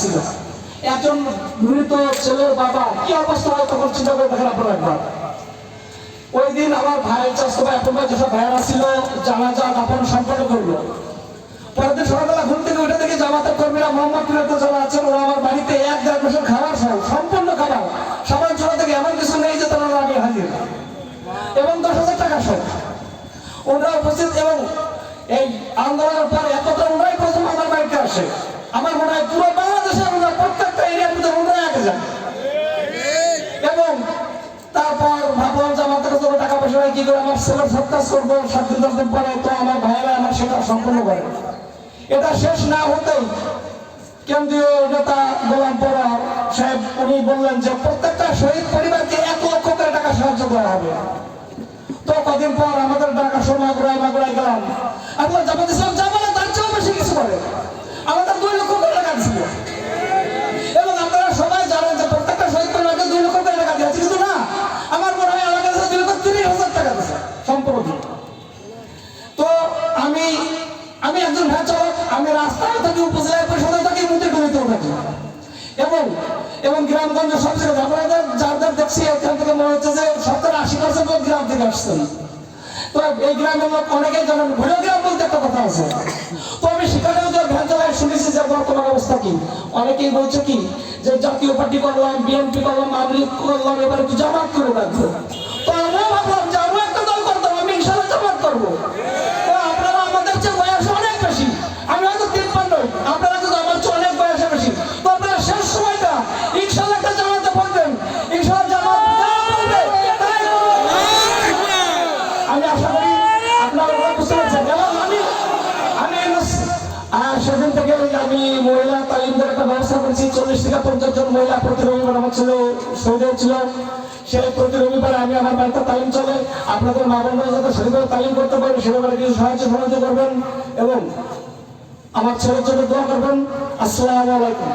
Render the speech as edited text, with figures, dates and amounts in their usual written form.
ছিল। একজন মৃত ছেলের বাবা কি অবস্থা হয় তখন চিন্তা করে দেখেন আপনারা একবার। ওই দিন আমার ভাই চাষতো ভাই এখন যেসব ভাইয়েরা ছিল জানাজা দাফন সম্পন্ন করলো। পরের দিন সকালবেলা ঘুম থেকে উঠে দেখি জামাতের কর্মীরা মোহাম্মদপুরে যারা আছেন ওরা আমার বাড়িতে 1-1.5 বছর খাবার সহ সম্পূর্ণ খাবার সবাই ছোট থেকে এমন কিছু নেই যে তারা আগে হাজির এবং 10,000 টাকা সহ ওরা উপস্থিত। এবং এই আন্দোলনের পরে একত্র ওরাই প্রথম আমার বাড়িতে আসে। আমার মনে হয় পুরো বাংলাদেশে আমরা প্রত্যেকটা এরিয়ার ভিতরে ওরাই আগে যান। এবং তারপর ভাবলাম যে আমার কাছে টাকা পয়সা কি করে আমার ছেলের সৎকাজ করবো 7 দিন 10 দিন পরে, তো আমার ভাইয়েরা আমার সেটা সম্পূর্ণ করে। এটা শেষ না হতেই কেন্দ্রীয় নেতা গোলাম পরার সাহেব উনি বললেন যে প্রত্যেকটা শহীদ পরিবারকে 1 লক্ষ করে টাকা সাহায্য করা হবে। তো কদিন পর আমাদের ঢাকা মাগুরায় গেলাম। আপনার জামাত ইসলাম যা বলে তার চেয়েও বেশি কিছু করে। আমাদের 2 লক্ষ করে টাকা ছিল এবং আপনারা সবাই জানেন যে প্রত্যেকটা শহীদ পরিবারকে 2 লক্ষ করে টাকা দিয়েছে। কিন্তু না, আমার মনে হয় আমার কাছে 2,30,000 টাকা দিয়েছে সম্পূর্ণ। তো আমি একজন ভ্যান চালক, আমি রাস্তায় থাকি, উপজেলা পরিষদে থাকি, মুদিরগলিতেও থাকি এবং গ্রামগঞ্জে সব জায়গায় আপনারা যার দেখছি এখান থেকে মনে হচ্ছে যে 70-80% গ্রাম থেকে আসছেন। তো এই গ্রামের লোক অনেকেই জানেন, ভৈরব গ্রাম বলতে একটা কথা আছে। তো আমি সেখানেও যে ভ্যান চালায় শুনেছি যে বর্তমান অবস্থা কি। অনেকেই বলছে কি যে জাতীয় পার্টি করলাম, বিএনপি করলাম, আওয়ামী লীগ করলাম, এবার একটু জামাত করে রাখবো। তো আমিও ভাবলাম যে আমরা একটা দল করতাম, আমি ইনশাল্লাহ জামাত করবো। তো আপনারা আমাদের চেয়ে বয়স অনেক বেশি, আমি হয়তো 53, আপনারা কিন্তু আমার চেয়ে অনেক বয়সে বেশি। তো আপনারা শেষ সময়টা ইনশাল্লাহ একটা জামাতে পড়বেন, ইনশাল্লাহ জামাত আমি আশা করি আপনারা বুঝতে পারছেন। এবং আমি সেদিন থেকে আমি মহিলা তালিমদের একটা ব্যবস্থা করেছি। 40 থেকে 50 জন মহিলা প্রতি রবিবার আমার ছিল সৌদি ছিল। সে প্রতি রবিবারে আমি আমার বাড়িতে তালিম চলে। আপনাদের মা বোনরা যাতে সেভাবে তালিম করতে পারে সেভাবে কিছু সাহায্য করবেন এবং আমার ছেলের জন্য দোয়া করবেন। আসসালামু আলাইকুম।